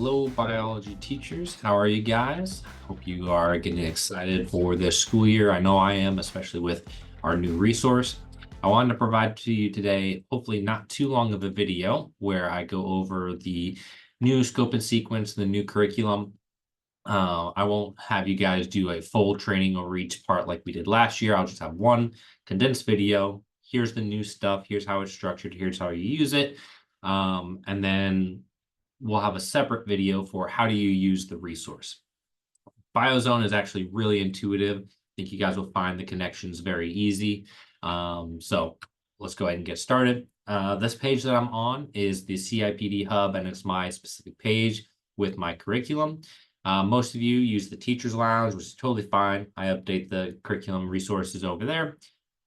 Hello, biology teachers. How are you guys? Hope you are getting excited for this school year. I know I am, especially with our new resource. I wanted to provide to you today, hopefully not too long of a video, where I go over the new scope and sequence, the new curriculum. I won't have you guys do a full training over each part like we did last year. I'll just have one condensed video. Here's the new stuff. Here's how it's structured. Here's how you use it. And then we'll have a separate video for how do you use the resource. Biozone is actually really intuitive. I think you guys will find the connections very easy. So let's go ahead and get started. This page that I'm on is the CIPD Hub, and it's my specific page with my curriculum. Most of you use the Teachers Lounge, which is totally fine. I update the curriculum resources over there.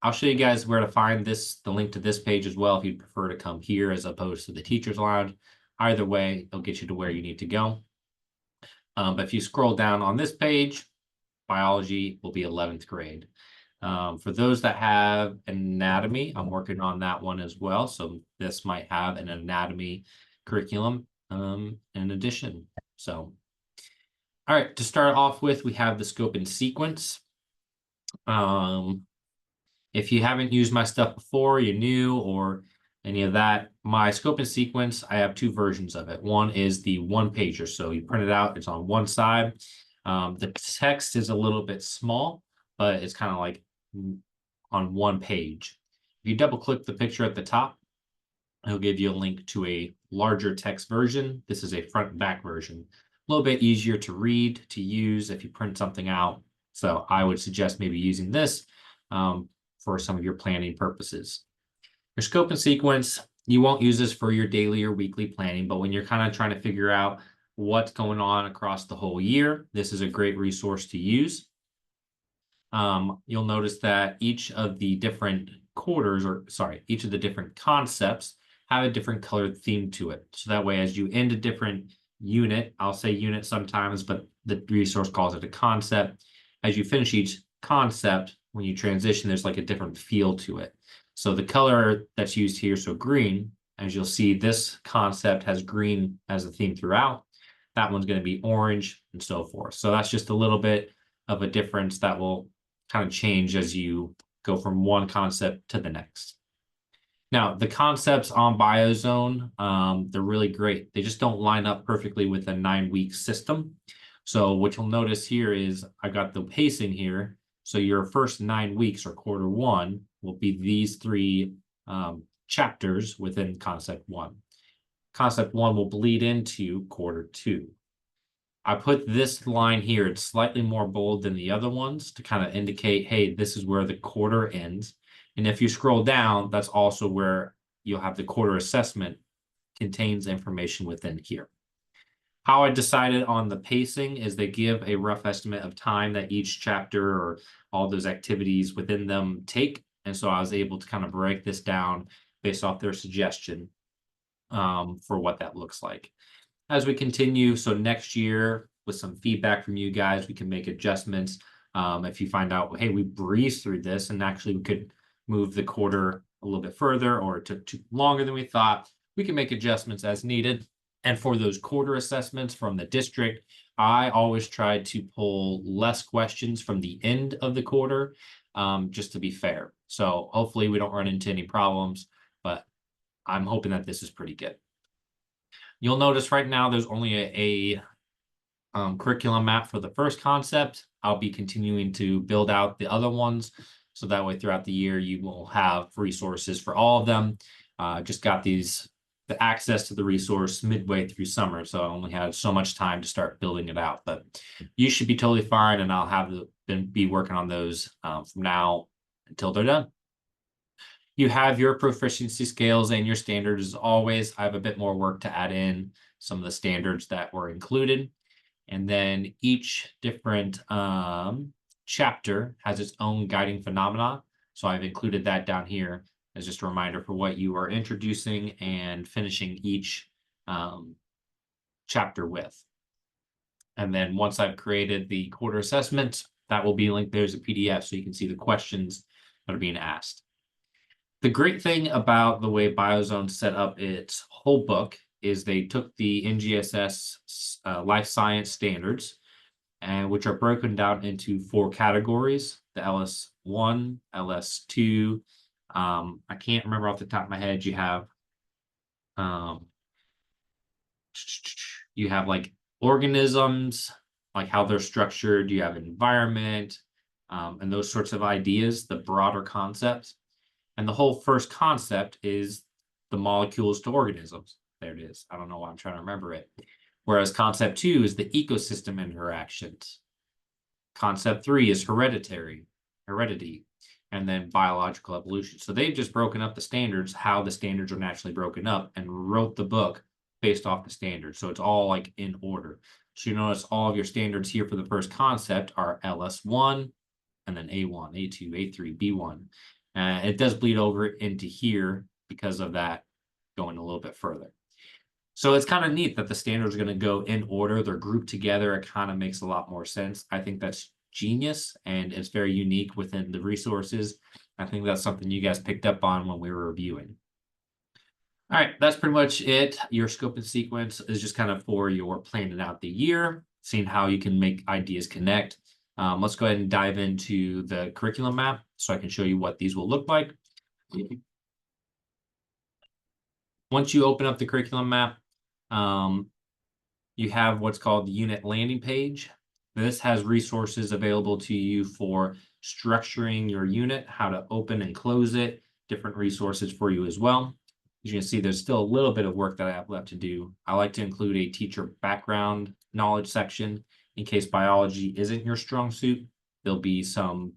I'll show you guys where to find the link to this page as well, if you'd prefer to come here as opposed to the Teachers Lounge. Either way, it'll get you to where you need to go. But if you scroll down on this page, biology will be 11th grade. For those that have anatomy, I'm working on that one as well. So this might have an anatomy curriculum in addition. So, all right, to start off with, we have the scope and sequence. If you haven't used my stuff before, you're new or any of that, my scope and sequence, I have two versions of it. One is the one pager. So you print it out, it's on one side. The text is a little bit small, but it's kind of like on one page. If you double click the picture at the top, it'll give you a link to a larger text version. This is a front and back version. A little bit easier to read, to use if you print something out. So I would suggest maybe using this for some of your planning purposes. Your scope and sequence, you won't use this for your daily or weekly planning, but when you're kind of trying to figure out what's going on across the whole year, this is a great resource to use. You'll notice that each of the different each of the different concepts have a different colored theme to it. So that way, as you end a different unit, I'll say unit sometimes, but the resource calls it a concept. As you finish each concept, when you transition, there's like a different feel to it. So the color that's used here, so green, as you'll see, this concept has green as a theme throughout. That one's going to be orange and so forth. So that's just a little bit of a difference that will kind of change as you go from one concept to the next. Now, the concepts on Biozone, they're really great. They just don't line up perfectly with a 9-week system. So what you'll notice here is I got the pacing here. So your first 9 weeks or quarter one will be these three chapters within concept one. Concept one will bleed into quarter two. I put this line here, it's slightly more bold than the other ones to kind of indicate, hey, this is where the quarter ends. And if you scroll down, that's also where you'll have the quarter assessment contains information within here. How I decided on the pacing is they give a rough estimate of time that each chapter or all those activities within them take. And so I was able to kind of break this down based off their suggestion for what that looks like. As we continue, so next year, with some feedback from you guys, we can make adjustments. If you find out, hey, we breezed through this and actually we could move the quarter a little bit further, or it took too longer than we thought, we can make adjustments as needed. And for those quarter assessments from the district, I always try to pull less questions from the end of the quarter, just to be fair. So hopefully we don't run into any problems, but I'm hoping that this is pretty good. You'll notice right now there's only a curriculum map for the first concept. I'll be continuing to build out the other ones, so that way throughout the year you will have resources for all of them. Just got the access to the resource midway through summer, so I only had so much time to start building it out. But you should be totally fine, and I'll be working on those from now until they're done. You have your proficiency scales and your standards as always. I have a bit more work to add in some of the standards that were included. And then each different chapter has its own guiding phenomena. So I've included that down here as just a reminder for what you are introducing and finishing each chapter with. And then once I've created the quarter assessment, that will be linked there as a PDF so you can see the questions that are being asked. The great thing about the way Biozone set up its whole book is they took the NGSS life science standards, and which are broken down into 4 categories: the LS1, LS2. I can't remember off the top of my head. Um, you have like organisms, like how they're structured. You have environment, and those sorts of ideas, the broader concepts. And the whole first concept is the molecules to organisms. There it is. I don't know why I'm trying to remember it. Whereas concept 2 is the ecosystem interactions. Concept 3 is heredity, and then biological evolution. So they've just broken up the standards, how the standards are naturally broken up, and wrote the book based off the standards. So it's all like in order. So you notice all of your standards here for the first concept are LS1, and then A1, A2, A3, B1. It does bleed over into here because of that going a little bit further. So it's kind of neat that the standards are going to go in order. They're grouped together. It kind of makes a lot more sense. I think that's genius, and it's very unique within the resources. I think that's something you guys picked up on when we were reviewing. All right, that's pretty much it. Your scope and sequence is just kind of for your planning out the year, seeing how you can make ideas connect. Let's go ahead and dive into the curriculum map so I can show you what these will look like. Once you open up the curriculum map, you have what's called the unit landing page. This has resources available to you for structuring your unit, how to open and close it, different resources for you as well. As you can see, there's still a little bit of work that I have left to do. I like to include a teacher background knowledge section in case biology isn't your strong suit. There'll be some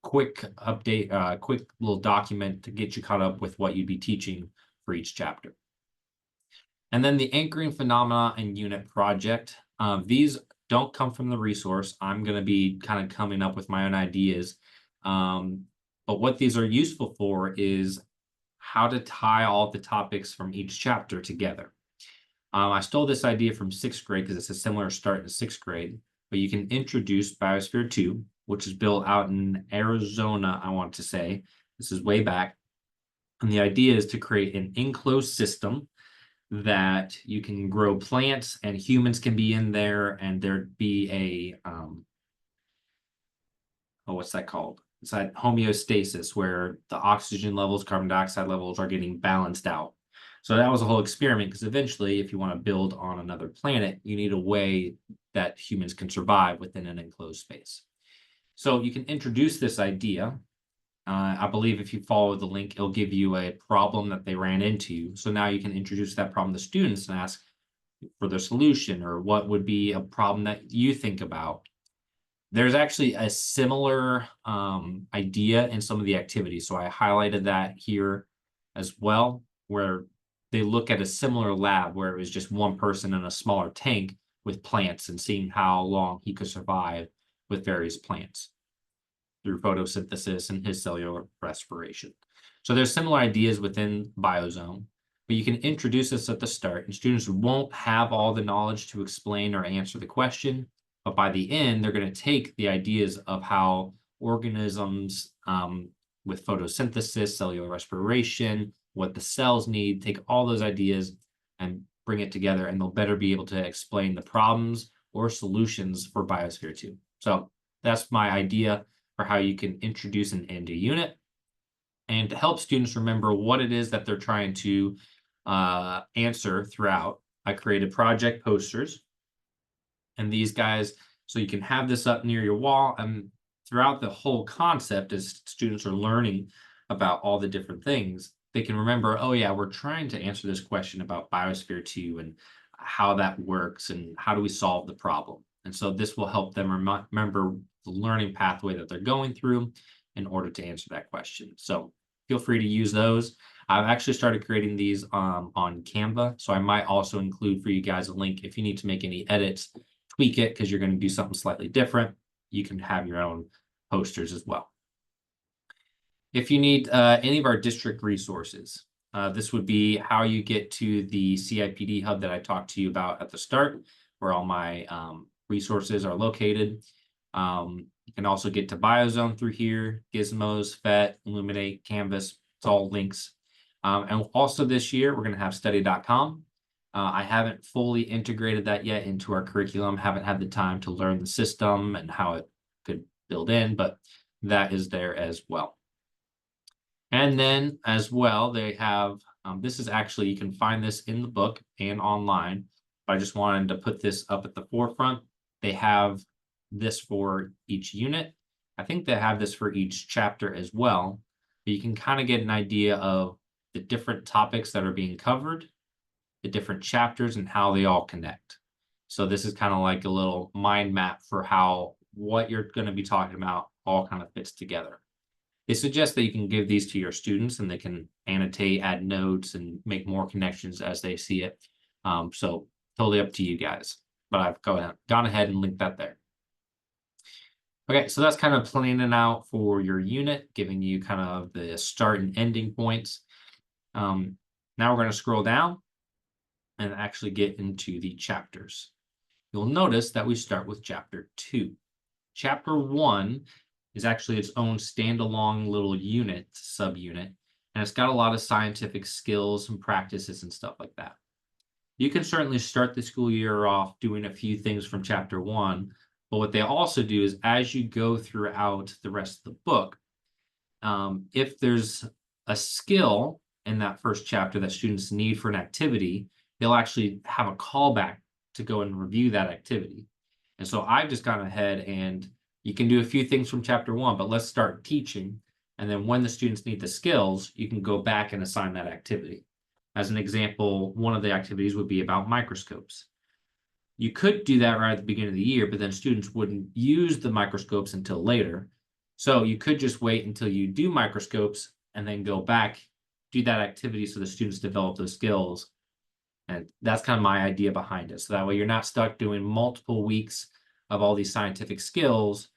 quick update, quick little document to get you caught up with what you'd be teaching for each chapter. And then the anchoring phenomena and unit project. These don't come from the resource. I'm going to be kind of coming up with my own ideas. But what these are useful for is how to tie all the topics from each chapter together. I stole this idea from 6th grade because it's a similar start in 6th grade, but you can introduce Biosphere 2, which is built out in Arizona, I want to say. This is way back. And the idea is to create an enclosed system that you can grow plants and humans can be in there, and there'd be a, what's that called? It's like homeostasis, where the oxygen levels, carbon dioxide levels are getting balanced out. So that was a whole experiment, because eventually, if you want to build on another planet, you need a way that humans can survive within an enclosed space. So you can introduce this idea. I believe if you follow the link, it'll give you a problem that they ran into. So now you can introduce that problem to students and ask for their solution, or what would be a problem that you think about. There's actually a similar idea in some of the activities. So I highlighted that here as well, where they look at a similar lab where it was just one person in a smaller tank with plants and seeing how long he could survive with various plants through photosynthesis and his cellular respiration. So there's similar ideas within Biozone, but you can introduce this at the start, and students won't have all the knowledge to explain or answer the question, but by the end, they're going to take the ideas of how organisms with photosynthesis, cellular respiration, what the cells need, take all those ideas and bring it together, and they'll better be able to explain the problems or solutions for Biosphere 2. So that's my idea for how you can introduce and end a unit. And to help students remember what it is that they're trying to answer throughout, I created project posters. And these guys, so you can have this up near your wall. And throughout the whole concept, as students are learning about all the different things, they can remember, oh yeah, we're trying to answer this question about Biosphere 2 and how that works and how do we solve the problem. And so this will help them remember the learning pathway that they're going through in order to answer that question. So feel free to use those. I've actually started creating these on Canva, so I might also include for you guys a link if you need to make any edits, tweak it because you're going to do something slightly different. You can have your own posters as well. If you need any of our district resources, this would be how you get to the CIPD hub that I talked to you about at the start, where all my resources are located. You can also get to Biozone through here, Gizmos, PhET, Elluminate, Canvas. It's all links. And also this year, we're going to have study.com. I haven't fully integrated that yet into our curriculum, haven't had the time to learn the system and how it could build in, but that is there as well. And then as well, they have, this is actually, you can find this in the book and online, but I just wanted to put this up at the forefront. They have this for each unit. I think they have this for each chapter as well. But you can kind of get an idea of the different topics that are being covered, the different chapters, and how they all connect. So this is kind of like a little mind map for how what you're going to be talking about all kind of fits together. They suggest that you can give these to your students and they can annotate, add notes, and make more connections as they see it. So totally up to you guys, but I've gone ahead and linked that there. Okay, so that's kind of planning out for your unit, giving you kind of the start and ending points. Now we're going to scroll down and actually get into the chapters. You'll notice that we start with chapter 2. Chapter 1 is actually its own standalone little unit, subunit, and it's got a lot of scientific skills and practices and stuff like that. You can certainly start the school year off doing a few things from chapter 1, but what they also do is as you go throughout the rest of the book, if there's a skill in that first chapter that students need for an activity, they'll actually have a callback to go and review that activity. And so I've just gone ahead and you can do a few things from chapter 1, but let's start teaching. And then when the students need the skills, you can go back and assign that activity. As an example, one of the activities would be about microscopes. You could do that right at the beginning of the year, but then students wouldn't use the microscopes until later. So you could just wait until you do microscopes and then go back, do that activity so the students develop those skills. And that's kind of my idea behind it. So that way you're not stuck doing multiple weeks of all these scientific skills,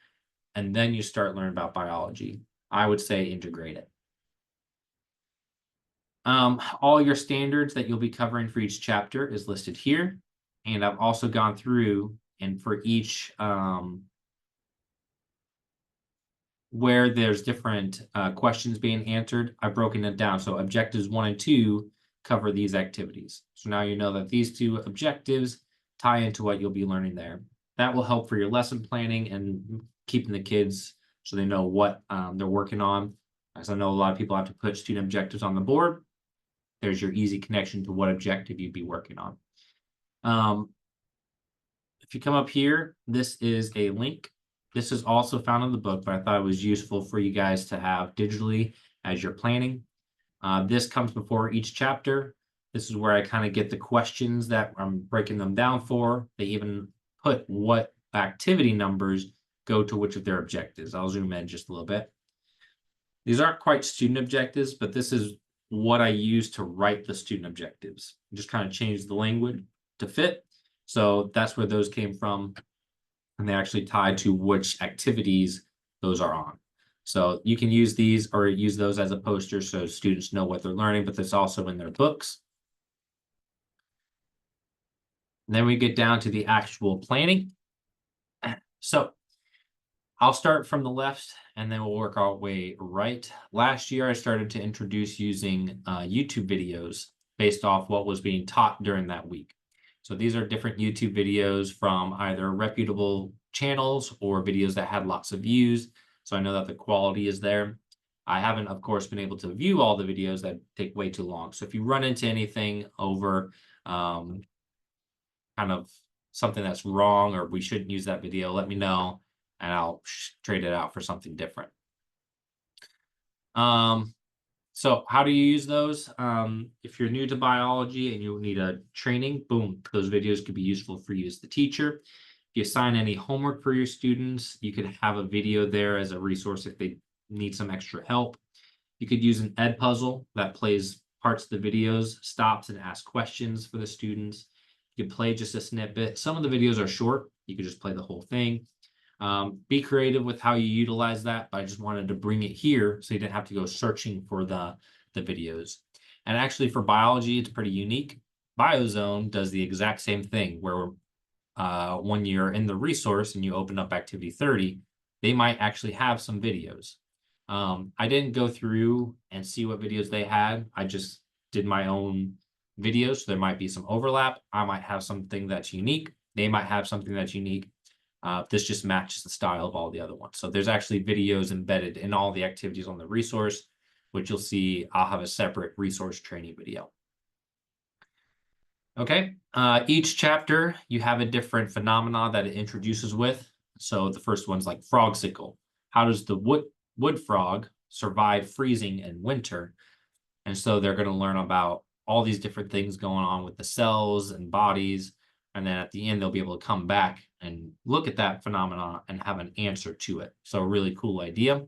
and then you start learning about biology. I would say integrate it. All your standards that you'll be covering for each chapter is listed here. And I've also gone through and for each where there's different questions being answered, I've broken it down. So objectives 1 and 2 cover these activities. So now you know that these two objectives tie into what you'll be learning there. That will help for your lesson planning and keeping the kids so they know what they're working on. As I know a lot of people have to put student objectives on the board. There's your easy connection to what objective you'd be working on. If you come up here, this is a link. This is also found in the book, but I thought it was useful for you guys to have digitally as you're planning. This comes before each chapter. This is where I kind of get the questions that I'm breaking them down for. They even put what activity numbers go to which of their objectives. I'll zoom in just a little bit. These aren't quite student objectives, but this is what I use to write the student objectives. Just kind of change the language to fit. So that's where those came from. And they actually tie to which activities those are on. So you can use these or use those as a poster so students know what they're learning, but that's also in their books. And then we get down to the actual planning. So I'll start from the left and then we'll work our way right. Last year, I started to introduce using YouTube videos based off what was being taught during that week. So these are different YouTube videos from either reputable channels or videos that had lots of views. So I know that the quality is there. I haven't, of course, been able to view all the videos that take way too long. So if you run into anything over kind of something that's wrong or we shouldn't use that video, let me know and I'll trade it out for something different. So how do you use those? If you're new to biology and you need a training, boom, those videos could be useful for you as the teacher. If you assign any homework for your students, you could have a video there as a resource if they need some extra help. You could use an Edpuzzle that plays parts of the videos, stops and asks questions for the students. You could play just a snippet. Some of the videos are short. You could just play the whole thing. Be creative with how you utilize that, but I just wanted to bring it here so you didn't have to go searching for the videos. And actually for biology, it's pretty unique. BioZone does the exact same thing where when you're in the resource and you open up activity 30, they might actually have some videos. I didn't go through and see what videos they had. I just did my own videos, so there might be some overlap. I might have something that's unique. They might have something that's unique. This just matches the style of all the other ones. So there's actually videos embedded in all the activities on the resource, which you'll see I'll have a separate resource training video. Okay, each chapter, you have a different phenomena that it introduces with. So the first one's like frogsicle. How does the wood frog survive freezing in winter? And so they're going to learn about all these different things going on with the cells and bodies. And then at the end, they'll be able to come back and look at that phenomenon and have an answer to it. So a really cool idea.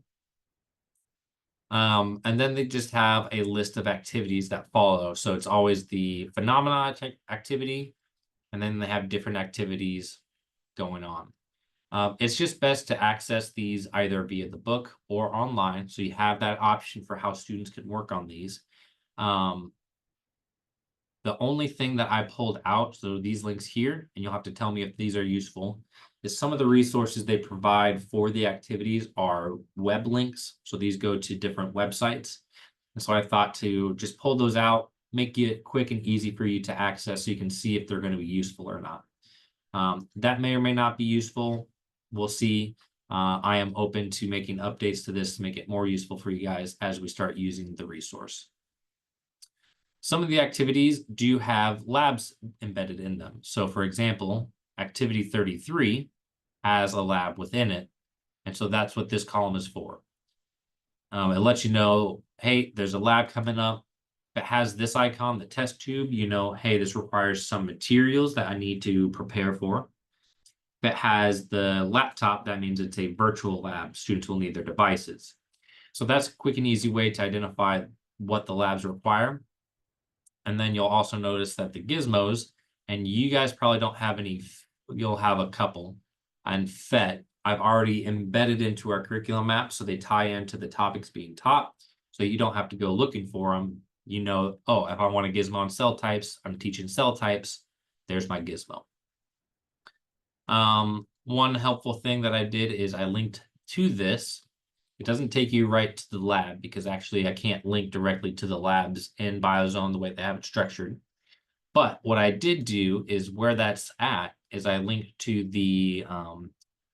And then they just have a list of activities that follow. So it's always the phenomena activity, and then they have different activities going on. It's just best to access these either via the book or online. So you have that option for how students can work on these. The only thing that I pulled out, so these links here, and you'll have to tell me if these are useful, is some of the resources they provide for the activities are web links. So these go to different websites. And so I thought to just pull those out, make it quick and easy for you to access so you can see if they're going to be useful or not. That may or may not be useful. We'll see. I am open to making updates to this to make it more useful for you guys as we start using the resource. Some of the activities do have labs embedded in them. So for example, activity 33 has a lab within it. And so that's what this column is for. It lets you know, hey, there's a lab coming up. If it has this icon, the test tube, you know, hey, this requires some materials that I need to prepare for. If it has the laptop, that means it's a virtual lab. Students will need their devices. So that's a quick and easy way to identify what the labs require. And then you'll also notice that the gizmos, and you guys probably don't have any, you'll have a couple, and PhET, I've already embedded into our curriculum map, so they tie into the topics being taught, so you don't have to go looking for them. You know, oh, if I want a gizmo on cell types, I'm teaching cell types, there's my gizmo. One helpful thing that I did is I linked to this. It doesn't take you right to the lab because actually I can't link directly to the labs in Biozone the way they have it structured. But what I did do is where that's at is I linked to the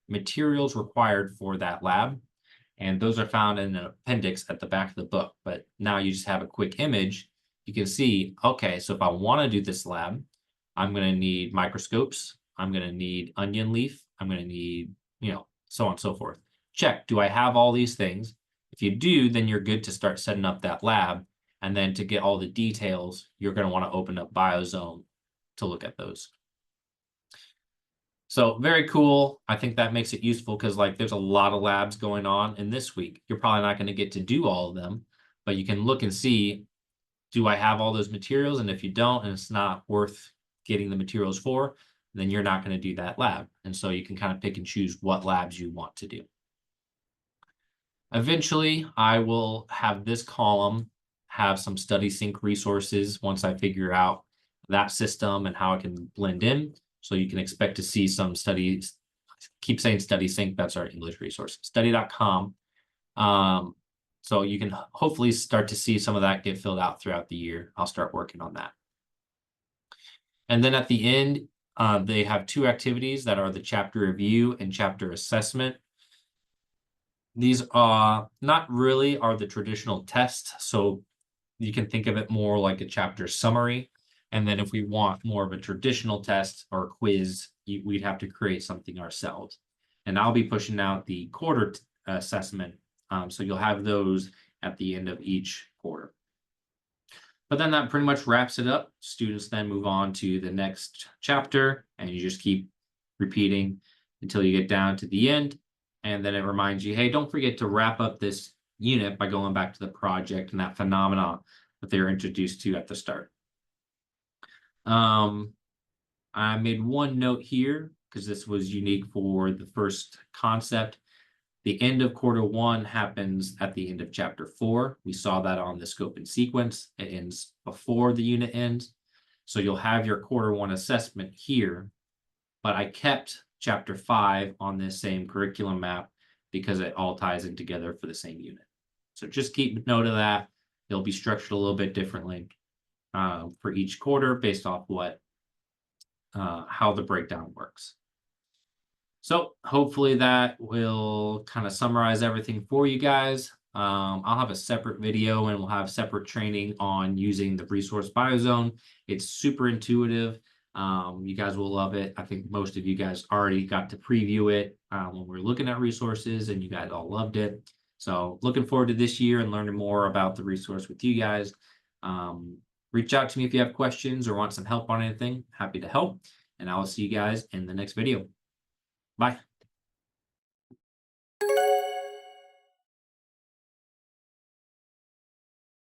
materials required for that lab. And those are found in an appendix at the back of the book. But now you just have a quick image. You can see, okay, so if I want to do this lab, I'm going to need microscopes. I'm going to need onion leaf. I'm going to need, you know, so on and so forth. Check, do I have all these things? If you do, then you're good to start setting up that lab. And then to get all the details, you're going to want to open up Biozone to look at those. So very cool. I think that makes it useful because like there's a lot of labs going on in this week. You're probably not going to get to do all of them, but you can look and see, do I have all those materials? And if you don't, and it's not worth getting the materials for, then you're not going to do that lab. And so you can kind of pick and choose what labs you want to do. Eventually, I will have this column have some StudySync resources once I figure out that system and how it can blend in. So you can expect to see some studies, keep saying StudySync, that's our English resource, study.com. So you can hopefully start to see some of that get filled out throughout the year. I'll start working on that. And then at the end, they have two activities that are the chapter review and chapter assessment. These are not really are the traditional tests. So you can think of it more like a chapter summary. And then if we want more of a traditional test or quiz, we'd have to create something ourselves. And I'll be pushing out the quarter assessment. So you'll have those at the end of each quarter. But then that pretty much wraps it up. Students then move on to the next chapter, and you just keep repeating until you get down to the end. And then it reminds you, hey, don't forget to wrap up this unit by going back to the project and that phenomena that they were introduced to at the start. I made one note here because this was unique for the first concept. The end of quarter one happens at the end of chapter 4. We saw that on the scope and sequence. It ends before the unit ends. So you'll have your quarter one assessment here, but I kept chapter 5 on this same curriculum map because it all ties in together for the same unit. So just keep note of that. It'll be structured a little bit differently. for each quarter based off what how the breakdown works. So hopefully that will kind of summarize everything for you guys. I'll have a separate video and we'll have separate training on using the resource biozone. It's super intuitive. You guys will love it. I think most of you guys already got to preview it when we were looking at resources, and you guys all loved it. So looking forward to this year and learning more about the resource with you guys. Reach out to me if you have questions or want some help on anything. Happy to help. And I will see you guys in the next video. Bye.